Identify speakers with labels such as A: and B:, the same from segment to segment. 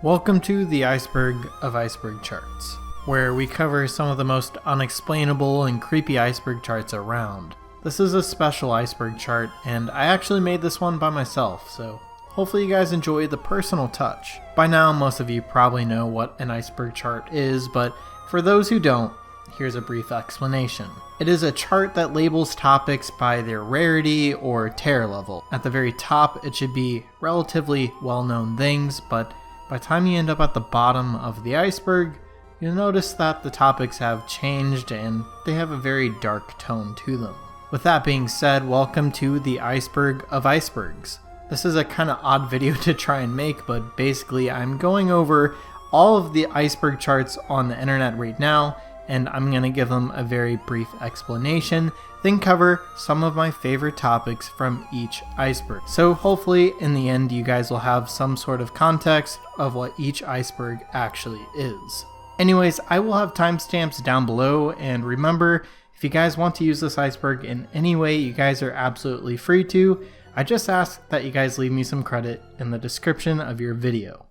A: Welcome to the Iceberg of Iceberg charts, where we cover some of the most unexplainable and creepy iceberg charts around. This is a special iceberg chart, and I actually made this one by myself, so hopefully you guys enjoy the personal touch. By now, most of you probably know what an iceberg chart is, but for those who don't, here's a brief explanation. It is a chart that labels topics by their rarity or terror level. At the very top, it should be relatively well-known things, but by the time you end up at the bottom of the iceberg, you'll notice that the topics have changed and they have a very dark tone to them. With that being said, welcome to the Iceberg of Icebergs. This is a kind of odd video to try and make, but basically I'm going over all of the iceberg charts on the internet right now, and I'm going to give them a very brief explanation, then cover some of my favorite topics from each iceberg. So hopefully in the end you guys will have some sort of context of what each iceberg actually is. Anyways, I will have timestamps down below, and remember, if you guys want to use this iceberg in any way, you guys are absolutely free to. I just ask that you guys leave me some credit in the description of your video.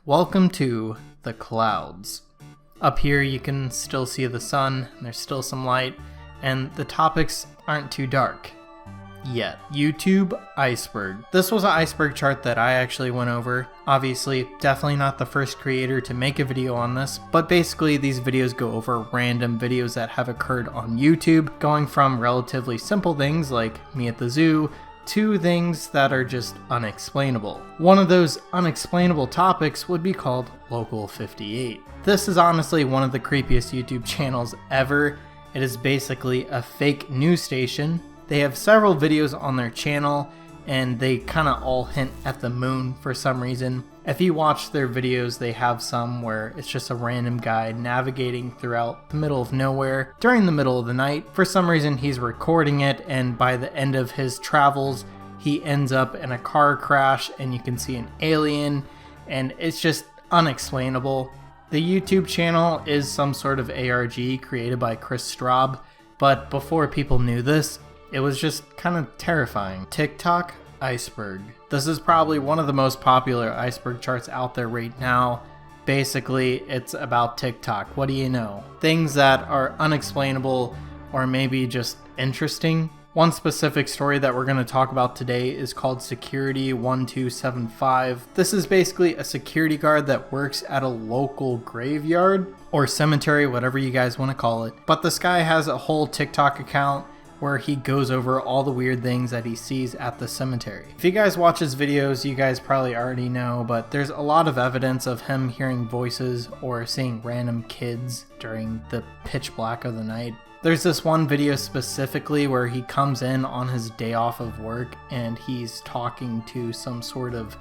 A: Welcome to the clouds. Up here you can still see the sun, there's still some light, and the topics aren't too dark. Yet. YouTube iceberg. This was an iceberg chart that I actually went over. Obviously, definitely not the first creator to make a video on this, but basically these videos go over random videos that have occurred on YouTube, going from relatively simple things like me at the zoo, to things that are just unexplainable. One of those unexplainable topics would be called Local 58. This is honestly one of the creepiest YouTube channels ever. It is basically a fake news station. They have several videos on their channel, and they kind of all hint at the moon for some reason. If you watch their videos, they have some where it's just a random guy navigating throughout the middle of nowhere during the middle of the night. For some reason, he's recording it, and by the end of his travels, he ends up in a car crash, and you can see an alien, and it's just unexplainable. The YouTube channel is some sort of ARG created by Chris Straub, but before people knew this, it was just kind of terrifying. TikTok iceberg. This is probably one of the most popular iceberg charts out there right now. Basically, it's about TikTok. What do you know? Things that are unexplainable or maybe just interesting. One specific story that we're going to talk about today is called Security 1275. This is basically a security guard that works at a local graveyard or cemetery, whatever you guys want to call it. But this guy has a whole TikTok account where he goes over all the weird things that he sees at the cemetery. If you guys watch his videos, you guys probably already know, but there's a lot of evidence of him hearing voices or seeing random kids during the pitch black of the night. There's this one video specifically where he comes in on his day off of work and he's talking to some sort of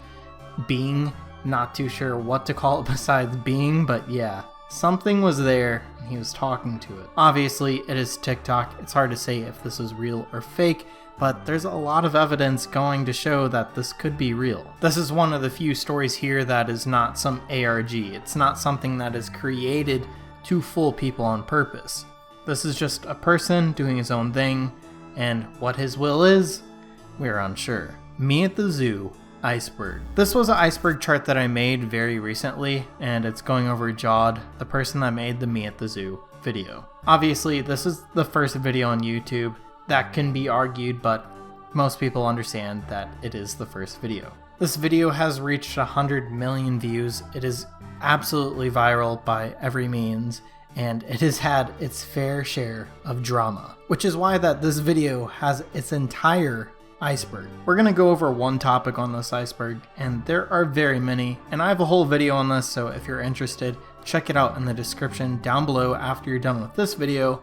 A: being. Not too sure what to call it besides being, but yeah. Something was there and he was talking to it. Obviously, it is TikTok. It's hard to say if this is real or fake, but there's a lot of evidence going to show that this could be real. This is one of the few stories here that is not some ARG. It's not something that is created to fool people on purpose. This is just a person doing his own thing, and what his will is, we're unsure. Me at the zoo. Iceberg. This was an iceberg chart that I made very recently, and it's going over Jod, the person that made the Me at the Zoo video. Obviously, this is the first video on YouTube. That can be argued, but most people understand that it is the first video. This video has reached 100 million views. It is absolutely viral by every means, and it has had its fair share of drama, which is why that this video has its entire iceberg. We're going to go over one topic on this iceberg, and there are very many, and I have a whole video on this, so if you're interested, check it out in the description down below after you're done with this video.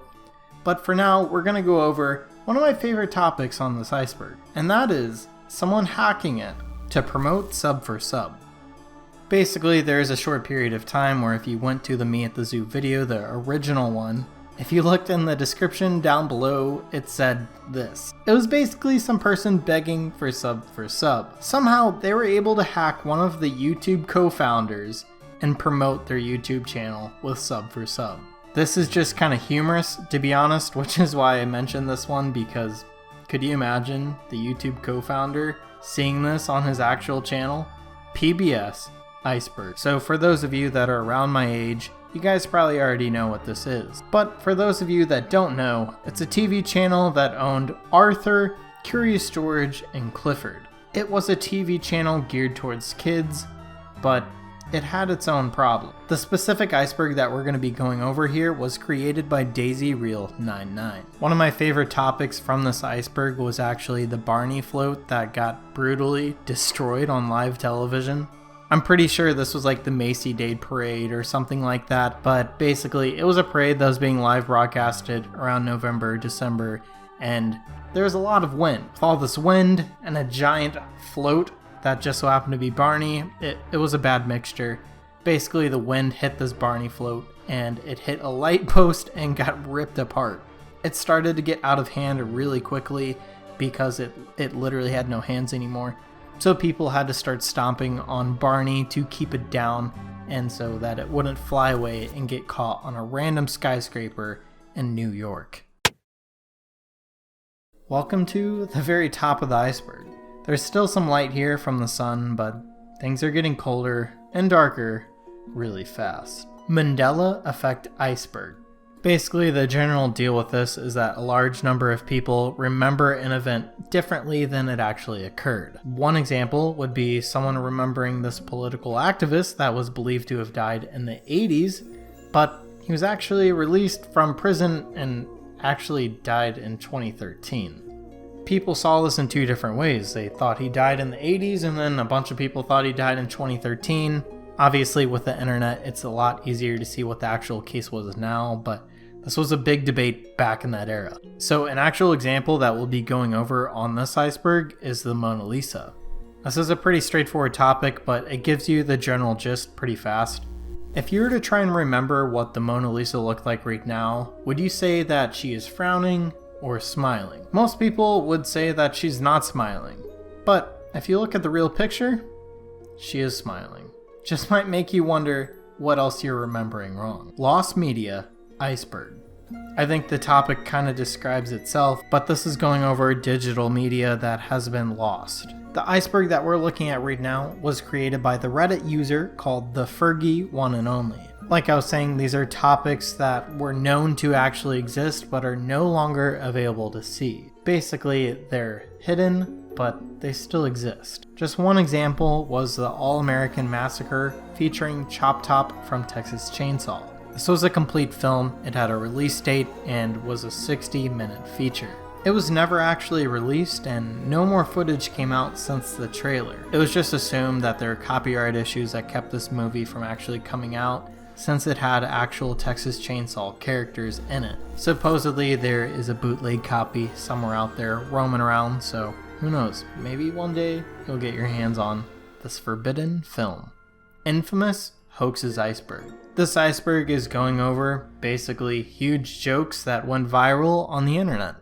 A: But for now, we're going to go over one of my favorite topics on this iceberg, and that is someone hacking it to promote sub for sub. Basically, there is a short period of time where if you went to the Me at the Zoo video, the original one, if you looked in the description down below, it said this. It was basically some person begging for sub for sub. Somehow, they were able to hack one of the YouTube co-founders and promote their YouTube channel with sub for sub. This is just kind of humorous, to be honest, which is why I mentioned this one, because could you imagine the YouTube co-founder seeing this on his actual channel? PBS Iceberg. So for those of you that are around my age, you guys probably already know what this is. But for those of you that don't know, it's a TV channel that owned Arthur, Curious George, and Clifford. It was a TV channel geared towards kids, but it had its own problem. The specific iceberg that we're going to be going over here was created by Daisy Real 99. One of my favorite topics from this iceberg was actually the Barney float that got brutally destroyed on live television. I'm pretty sure this was like the Macy Day Parade or something like that, but basically it was a parade that was being live broadcasted around November, December, and there was a lot of wind. With all this wind and a giant float that just so happened to be Barney, it was a bad mixture. Basically the wind hit this Barney float and it hit a light post and got ripped apart. It started to get out of hand really quickly because it literally had no hands anymore. So people had to start stomping on Barney to keep it down and so that it wouldn't fly away and get caught on a random skyscraper in New York. Welcome to the very top of the iceberg. There's still some light here from the sun, but things are getting colder and darker really fast. Mandela Effect Iceberg. Basically, the general deal with this is that a large number of people remember an event differently than it actually occurred. One example would be someone remembering this political activist that was believed to have died in the 80s, but he was actually released from prison and actually died in 2013. People saw this in two different ways. They thought he died in the 80s, and then a bunch of people thought he died in 2013. Obviously, with the internet, it's a lot easier to see what the actual case was now, but this was a big debate back in that era. So an actual example that we'll be going over on this iceberg is the Mona Lisa. This is a pretty straightforward topic, but it gives you the general gist pretty fast. If you were to try and remember what the Mona Lisa looked like right now, would you say that she is frowning or smiling? Most people would say that she's not smiling, but if you look at the real picture, she is smiling. Just might make you wonder what else you're remembering wrong. Lost media iceberg. I think the topic kind of describes itself, but this is going over digital media that has been lost. The iceberg that we're looking at right now was created by the Reddit user called the Fergie One and Only. Like I was saying, these are topics that were known to actually exist but are no longer available to see. Basically, they're hidden, but they still exist. Just one example was the All-American Massacre featuring Chop Top from Texas Chainsaw. This was a complete film, it had a release date, and was a 60-minute feature. It was never actually released, and no more footage came out since the trailer. It was just assumed that there were copyright issues that kept this movie from actually coming out, since it had actual Texas Chainsaw characters in it. Supposedly there is a bootleg copy somewhere out there roaming around, so who knows, maybe one day you'll get your hands on this forbidden film. Infamous Hoaxes Iceberg. This iceberg is going over basically huge jokes that went viral on the internet.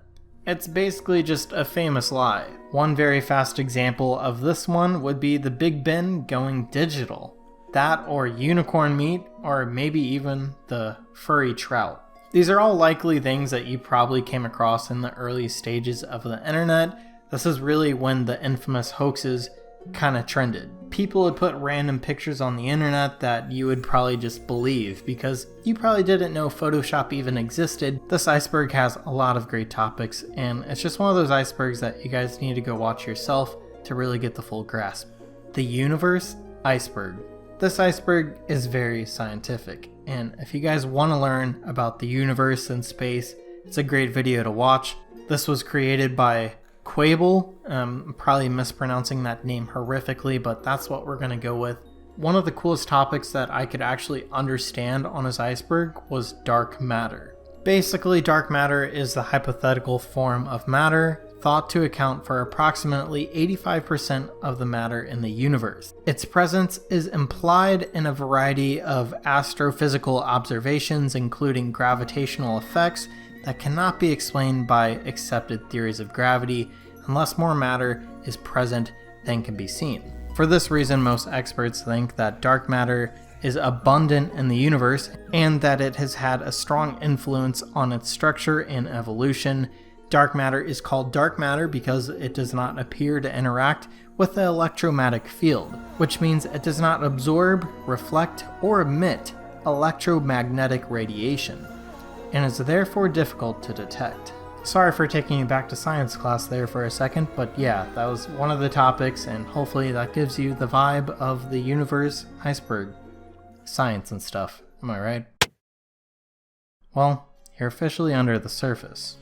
A: It's basically just a famous lie. One very fast example of this one would be the Big Ben going digital. That or unicorn meat, or maybe even the furry trout. These are all likely things that you probably came across in the early stages of the internet. This is really when the infamous hoaxes kind of trended. People would put random pictures on the internet that you would probably just believe because you probably didn't know Photoshop even existed. This iceberg has a lot of great topics, and it's just one of those icebergs that you guys need to go watch yourself to really get the full grasp. The universe iceberg. This iceberg is very scientific, and if you guys want to learn about the universe and space, it's a great video to watch. This was created by Quable. I'm probably mispronouncing that name horrifically, but that's what we're going to go with. One of the coolest topics that I could actually understand on his iceberg was dark matter. Basically, dark matter is the hypothetical form of matter thought to account for approximately 85% of the matter in the universe. Its presence is implied in a variety of astrophysical observations, including gravitational effects that cannot be explained by accepted theories of gravity unless more matter is present than can be seen. For this reason, most experts think that dark matter is abundant in the universe and that it has had a strong influence on its structure and evolution. Dark matter is called dark matter because it does not appear to interact with the electromagnetic field, which means it does not absorb, reflect, or emit electromagnetic radiation, and is therefore difficult to detect. Sorry for taking you back to science class there for a second, but yeah, that was one of the topics, and hopefully that gives you the vibe of the universe, iceberg, science and stuff. Am I right? Well, you're officially under the surface.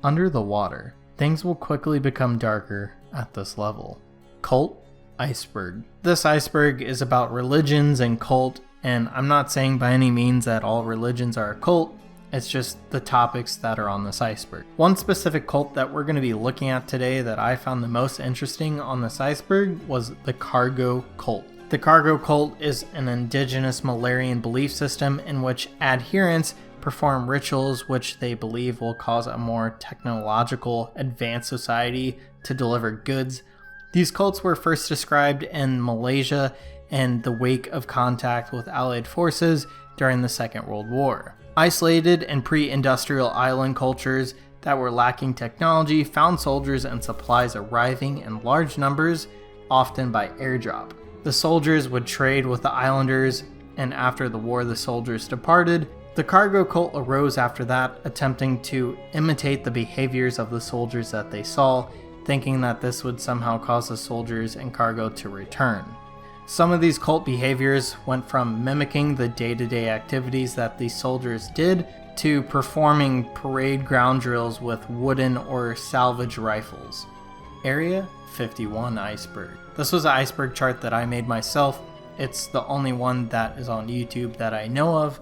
A: Under the water, things will quickly become darker at this level. Cult iceberg. This iceberg is about religions and cult, and I'm not saying by any means that all religions are a cult, it's just the topics that are on this iceberg. One specific cult that we're going to be looking at today that I found the most interesting on this iceberg was the cargo cult. The cargo cult is an indigenous Malarian belief system in which adherents perform rituals which they believe will cause a more technological, advanced society to deliver goods. These cults were first described in Malaysia in the wake of contact with Allied forces during the Second World War. Isolated and pre-industrial island cultures that were lacking technology found soldiers and supplies arriving in large numbers, often by airdrop. The soldiers would trade with the islanders, and after the war the soldiers departed. The cargo cult arose after that, attempting to imitate the behaviors of the soldiers that they saw, thinking that this would somehow cause the soldiers and cargo to return. Some of these cult behaviors went from mimicking the day-to-day activities that these soldiers did to performing parade ground drills with wooden or salvage rifles. Area 51 iceberg. This was an iceberg chart that I made myself. It's the only one that is on YouTube that I know of.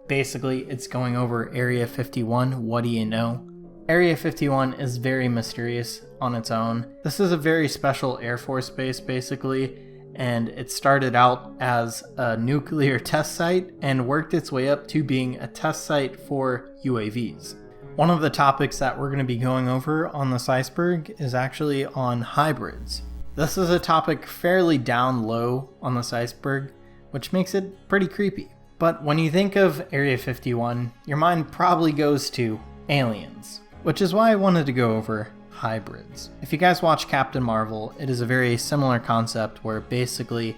A: Basically, it's going over Area 51, what do you know? Area 51 is very mysterious on its own. This is a very special Air Force base, basically, and it started out as a nuclear test site and worked its way up to being a test site for UAVs. One of the topics that we're going to be going over on this iceberg is actually on hybrids. This is a topic fairly down low on this iceberg, which makes it pretty creepy. But when you think of Area 51, your mind probably goes to aliens, which is why I wanted to go over hybrids. If you guys watch Captain Marvel, it is a very similar concept where basically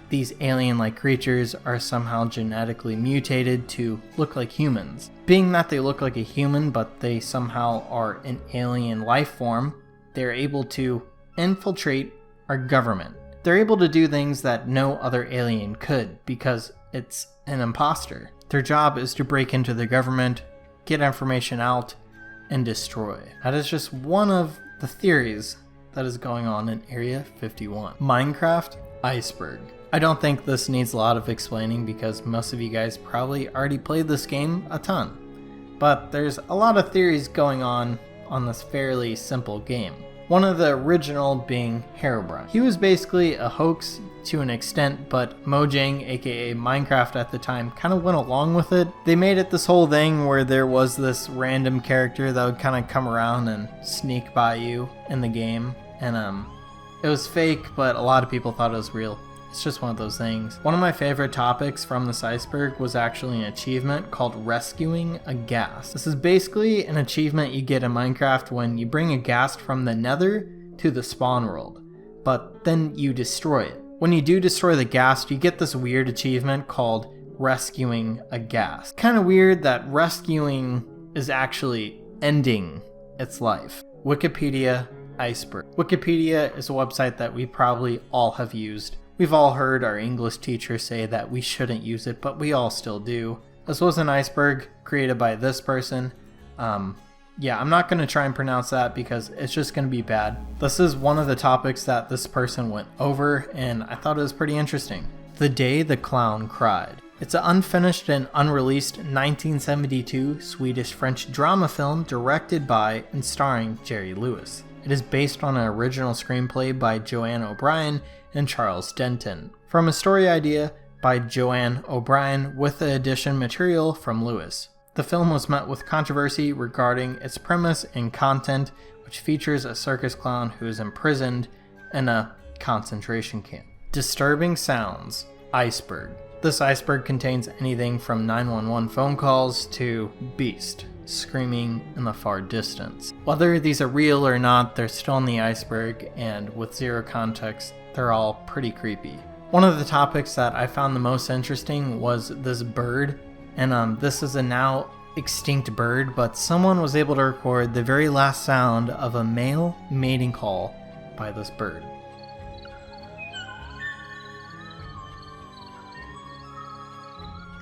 A: these alien-like creatures are somehow genetically mutated to look like humans. Being that they look like a human, but they somehow are an alien life form, they're able to infiltrate our government. They're able to do things that no other alien could because it's an imposter. Their job is to break into the government, get information out, and destroy. That is just one of the theories that is going on in Area 51. Minecraft iceberg. I don't think this needs a lot of explaining because most of you guys probably already played this game a ton. But there's a lot of theories going on this fairly simple game. One of the original being Herobrine. He was basically a hoax to an extent, but Mojang, aka Minecraft at the time, kind of went along with it. They made it this whole thing where there was this random character that would kind of come around and sneak by you in the game. And it was fake, but a lot of people thought it was real. It's just one of those things. One of my favorite topics from this iceberg was actually an achievement called Rescuing a Ghast. This is basically an achievement you get in Minecraft when you bring a ghast from the nether to the spawn world, but then you destroy it. When you do destroy the ghast, you get this weird achievement called Rescuing a Ghast. Kind of weird that rescuing is actually ending its life. Wikipedia iceberg. Wikipedia is a website that we probably all have used. We've all heard our English teacher say that we shouldn't use it, but we all still do. This was an iceberg created by this person. Yeah, I'm not going to try and pronounce that because it's just going to be bad. This is one of the topics that this person went over, and I thought it was pretty interesting. The Day the Clown Cried. It's an unfinished and unreleased 1972 Swedish-French drama film directed by and starring Jerry Lewis. It is based on an original screenplay by Joanne O'Brien and Charles Denton, from a story idea by Joanne O'Brien with the addition material from Lewis. The film was met with controversy regarding its premise and content, which features a circus clown who is imprisoned in a concentration camp. Disturbing sounds. Iceberg. This iceberg contains anything from 911 phone calls to Beast. screaming in the far distance. Whether these are real or not, they're still in the iceberg, and with zero context, they're all pretty creepy. One of the topics that I found the most interesting was this bird, and this is a now extinct bird, but someone was able to record the very last sound of a male mating call by this bird.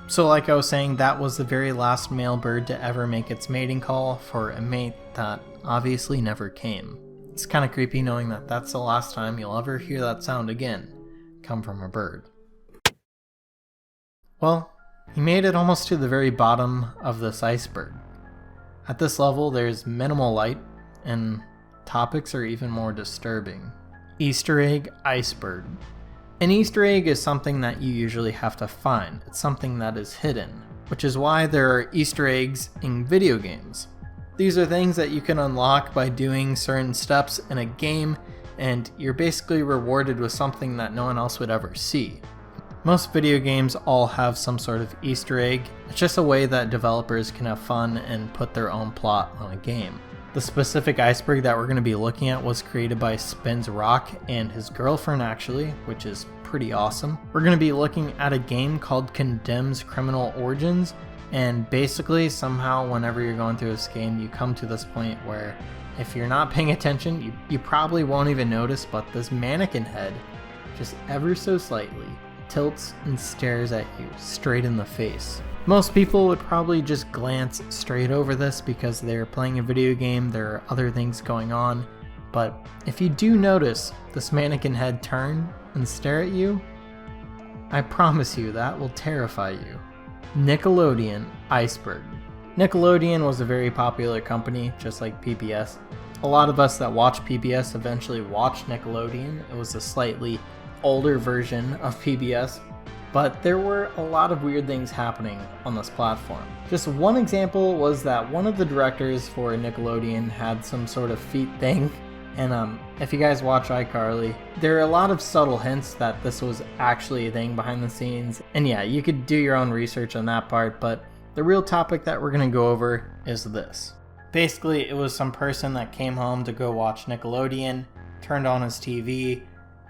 A: So like I was saying, that was the very last male bird to ever make its mating call for a mate that obviously never came. It's kind of creepy knowing that that's the last time you'll ever hear that sound again come from a bird. Well, he made it almost to the very bottom of this iceberg. At this level, there's minimal light, and topics are even more disturbing. Easter egg iceberg. An Easter egg is something that you usually have to find. It's something that is hidden, which is why there are Easter eggs in video games. These are things that you can unlock by doing certain steps in a game, and you're basically rewarded with something that no one else would ever see. Most video games all have some sort of Easter egg. It's just a way that developers can have fun and put their own plot on a game. The specific iceberg that we're going to be looking at was created by Spins Rock and his girlfriend actually, which is pretty awesome. We're going to be looking at a game called Condemned's Criminal Origins, and basically somehow whenever you're going through this game you come to this point where if you're not paying attention you probably won't even notice, but this mannequin head just ever so slightly tilts and stares at you straight in the face. Most people would probably just glance straight over this because they're playing a video game, there are other things going on, but if you do notice this mannequin head turn and stare at you, I promise you that will terrify you. Nickelodeon Iceberg. Nickelodeon was a very popular company, just like PBS. A lot of us that watch PBS eventually watched Nickelodeon. It was a slightly older version of PBS, but there were a lot of weird things happening on this platform. Just one example was that one of the directors for Nickelodeon had some sort of feet thing, and if you guys watch iCarly, there are a lot of subtle hints that this was actually a thing behind the scenes, and yeah, you could do your own research on that part, but the real topic that we're going to go over is this. Basically, it was some person that came home to go watch Nickelodeon, turned on his TV,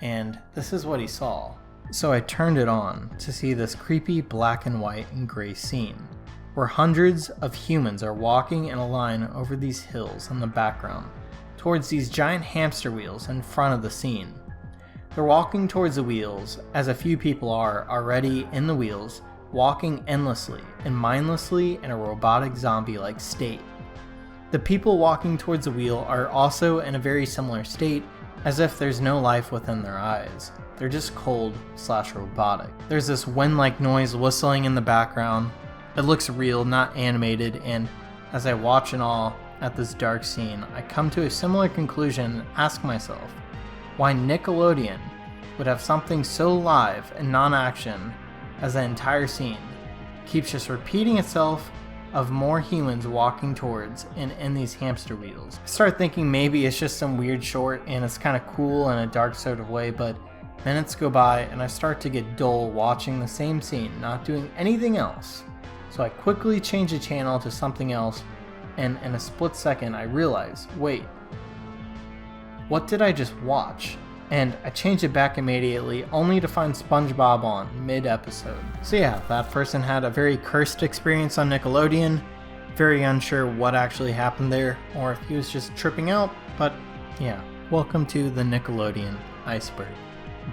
A: and this is what he saw. So I turned it on to see this creepy black and white and gray scene, where hundreds of humans are walking in a line over these hills in the background, towards these giant hamster wheels in front of the scene. They're walking towards the wheels, as a few people are already in the wheels, walking endlessly and mindlessly in a robotic zombie-like state. The people walking towards the wheel are also in a very similar state, as if there's no life within their eyes. They're just cold/robotic. There's this wind-like noise whistling in the background. It looks real, not animated, and as I watch in awe at this dark scene, I come to a similar conclusion and ask myself why Nickelodeon would have something so live and non-action as the entire scene keeps just repeating itself of more humans walking towards and in these hamster wheels. I start thinking maybe it's just some weird short and it's kind of cool in a dark sort of way, but minutes go by and I start to get dull watching the same scene, not doing anything else. So I quickly change the channel to something else, and in a split second I realize, wait, what did I just watch? And I change it back immediately, only to find SpongeBob on mid-episode. So yeah, that person had a very cursed experience on Nickelodeon, very unsure what actually happened there, or if he was just tripping out, but yeah, welcome to the Nickelodeon Iceberg.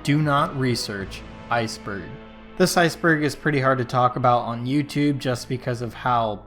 A: Do not research iceberg. This iceberg is pretty hard to talk about on YouTube just because of how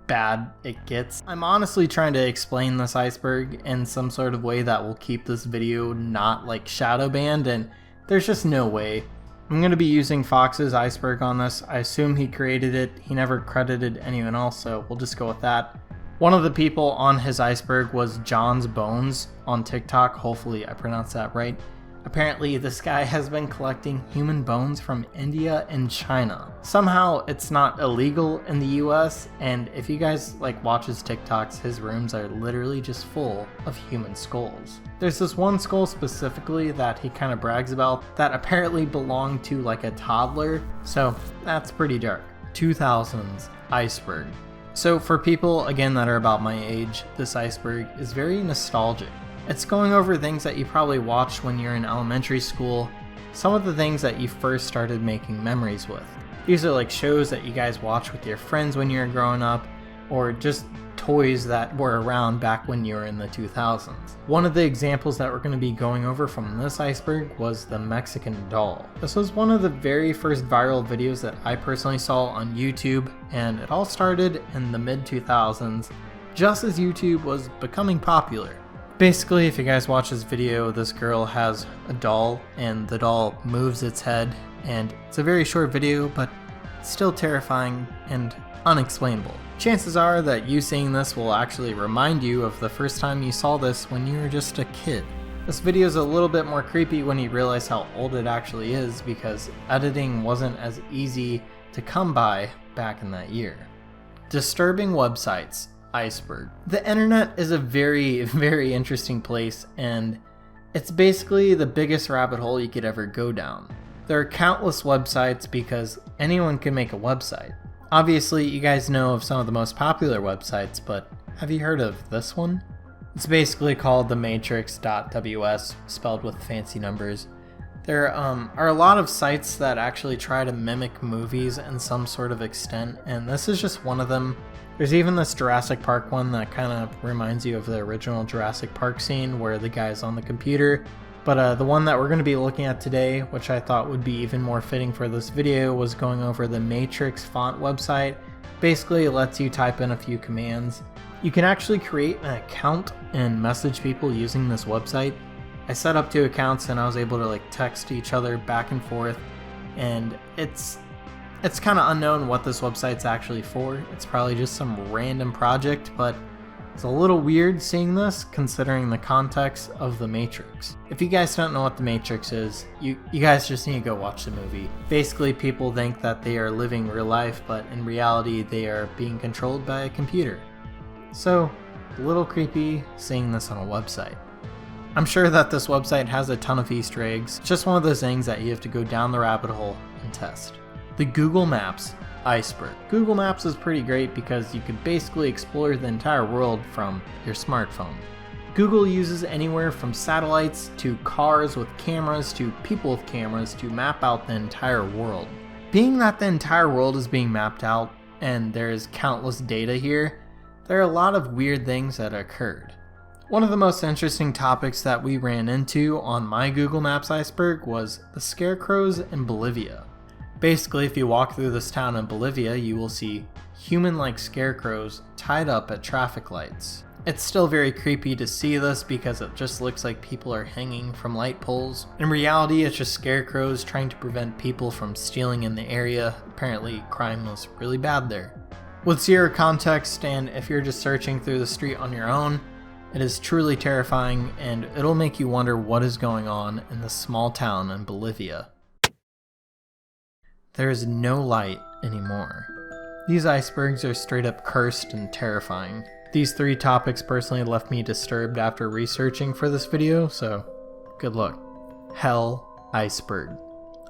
A: bad it gets. I'm honestly trying to explain this iceberg in some sort of way that will keep this video not like shadow banned, and there's just no way. I'm going to be using Fox's iceberg on this. I assume he created it. He never credited anyone else, so we'll just go with that. One of the people on his iceberg was John's Bones on TikTok. Hopefully I pronounced that right. Apparently, this guy has been collecting human bones from India and China. Somehow, it's not illegal in the US, and if you guys watch his TikToks, his rooms are literally just full of human skulls. There's this one skull specifically that he kind of brags about that apparently belonged to a toddler, so that's pretty dark. 2000s Iceberg. So for people, again, that are about my age, this iceberg is very nostalgic. It's going over things that you probably watched when you're in elementary school, some of the things that you first started making memories with. These are like shows that you guys watched with your friends when you were growing up, or just toys that were around back when you were in the 2000s. One of the examples that we're going to be going over from this iceberg was the Mexican doll. This was one of the very first viral videos that I personally saw on YouTube, and it all started in the mid-2000s, just as YouTube was becoming popular. Basically, if you guys watch this video, this girl has a doll, and the doll moves its head, and it's a very short video, but still terrifying and unexplainable. Chances are that you seeing this will actually remind you of the first time you saw this when you were just a kid. This video is a little bit more creepy when you realize how old it actually is, because editing wasn't as easy to come by back in that year. Disturbing websites, iceberg. The internet is a very, very interesting place, and it's basically the biggest rabbit hole you could ever go down. There are countless websites because anyone can make a website. Obviously, you guys know of some of the most popular websites, but have you heard of this one? It's basically called the Matrix.ws, spelled with fancy numbers. There are a lot of sites that actually try to mimic movies in some sort of extent, and this is just one of them. There's even this Jurassic Park one that kind of reminds you of the original Jurassic Park scene where the guy's on the computer. But the one that we're going to be looking at today, which I thought would be even more fitting for this video, was going over the Matrix font website. Basically, it lets you type in a few commands. You can actually create an account and message people using this website. I set up 2 accounts and I was able to text each other back and forth, and it's kind of unknown what this website's actually for. It's probably just some random project, but it's a little weird seeing this considering the context of The Matrix. If you guys don't know what The Matrix is, you guys just need to go watch the movie. Basically, people think that they are living real life, but in reality they are being controlled by a computer. So, a little creepy seeing this on a website. I'm sure that this website has a ton of Easter eggs. It's just one of those things that you have to go down the rabbit hole and test. The Google Maps iceberg. Google Maps is pretty great because you can basically explore the entire world from your smartphone. Google uses anywhere from satellites to cars with cameras to people with cameras to map out the entire world. Being that the entire world is being mapped out and there is countless data here, there are a lot of weird things that occurred. One of the most interesting topics that we ran into on my Google Maps iceberg was the scarecrows in Bolivia. Basically, if you walk through this town in Bolivia, you will see human-like scarecrows tied up at traffic lights. It's still very creepy to see this because it just looks like people are hanging from light poles. In reality, it's just scarecrows trying to prevent people from stealing in the area. Apparently, crime was really bad there. With zero context, and if you're just searching through the street on your own, it is truly terrifying, and it'll make you wonder what is going on in this small town in Bolivia. There is no light anymore. These icebergs are straight up cursed and terrifying. These 3 topics personally left me disturbed after researching for this video, so good luck. Hell iceberg.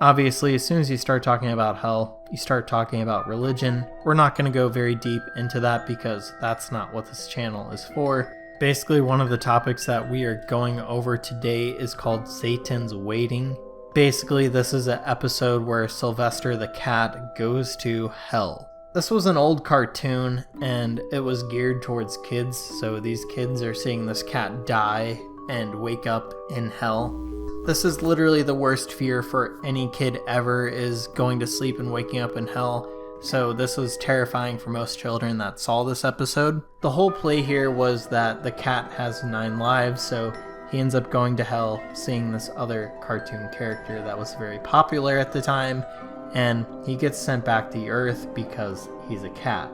A: Obviously, as soon as you start talking about hell, you start talking about religion. We're not going to go very deep into that because that's not what this channel is for. Basically, one of the topics that we are going over today is called Satan's Waiting. Basically, this is an episode where Sylvester the cat goes to hell. This was an old cartoon, and it was geared towards kids, so these kids are seeing this cat die and wake up in hell. This is literally the worst fear for any kid ever, is going to sleep and waking up in hell. So this was terrifying for most children that saw this episode. The whole play here was that the cat has 9 lives, so he ends up going to hell, seeing this other cartoon character that was very popular at the time, and he gets sent back to Earth because he's a cat.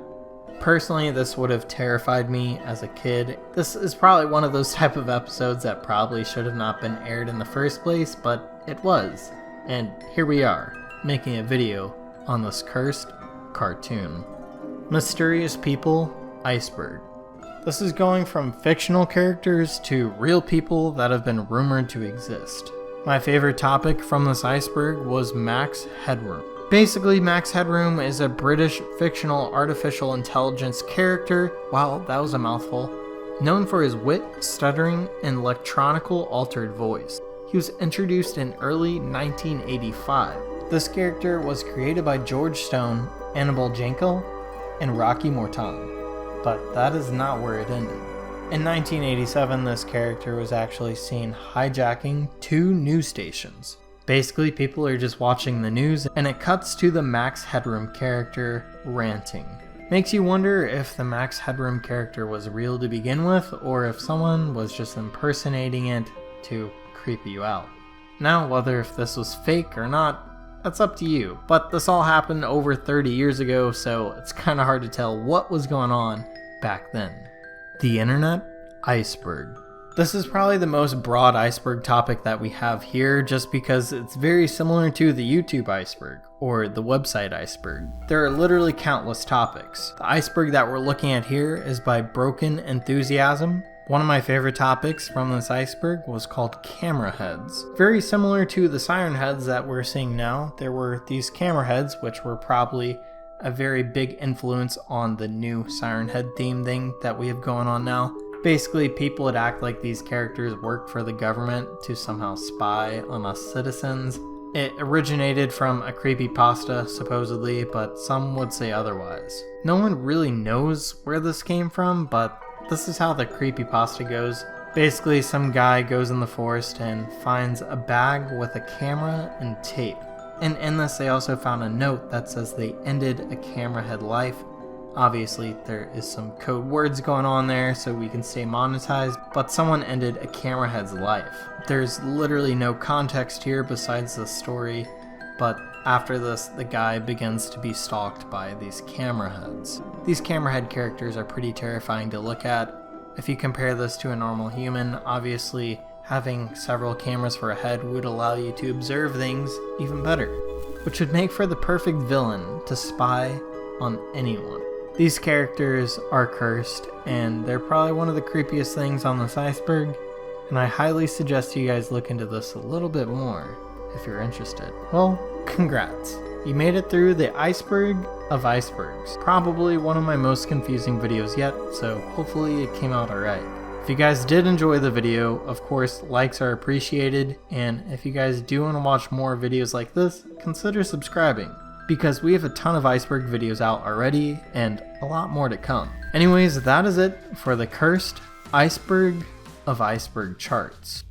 A: Personally, this would have terrified me as a kid. This is probably one of those type of episodes that probably should have not been aired in the first place, but it was. And here we are, making a video on this cursed cartoon. Mysterious People, Iceberg. This is going from fictional characters to real people that have been rumored to exist. My favorite topic from this iceberg was Max Headroom. Basically, Max Headroom is a British fictional artificial intelligence character, wow, that was a mouthful, known for his wit, stuttering, and electronical altered voice. He was introduced in early 1985. This character was created by George Stone, Annabelle Jankel, and Rocky Morton, but that is not where it ended. In 1987, this character was actually seen hijacking 2 news stations. Basically, people are just watching the news, and it cuts to the Max Headroom character ranting. Makes you wonder if the Max Headroom character was real to begin with, or if someone was just impersonating it to creep you out. Now, whether if this was fake or not, that's up to you, but this all happened over 30 years ago, so it's kinda hard to tell what was going on back then. The internet iceberg. This is probably the most broad iceberg topic that we have here, just because it's very similar to the YouTube iceberg or the website iceberg. There are literally countless topics. The iceberg that we're looking at here is by Broken Enthusiasm. One of my favorite topics from this iceberg was called camera heads. Very similar to the siren heads that we're seeing now, there were these camera heads, which were probably a very big influence on the new siren head theme thing that we have going on now. Basically, people would act like these characters work for the government to somehow spy on us citizens. It originated from a creepypasta, supposedly, but some would say otherwise. No one really knows where this came from, but this is how the creepypasta goes. Basically, some guy goes in the forest and finds a bag with a camera and tape. And in this, they also found a note that says they ended a camera head life. Obviously, there is some code words going on there so we can stay monetized, but someone ended a camera head's life. There's literally no context here besides the story, but after this, the guy begins to be stalked by these camera heads. These camera head characters are pretty terrifying to look at. If you compare this to a normal human, obviously having several cameras for a head would allow you to observe things even better, which would make for the perfect villain to spy on anyone. These characters are cursed, and they're probably one of the creepiest things on this iceberg, and I highly suggest you guys look into this a little bit more if you're interested. Well, congrats. You made it through the Iceberg of Icebergs. Probably one of my most confusing videos yet, so hopefully it came out alright. If you guys did enjoy the video, of course, likes are appreciated, and if you guys do want to watch more videos like this, consider subscribing, because we have a ton of iceberg videos out already, and a lot more to come. Anyways, that is it for the cursed Iceberg of Iceberg charts.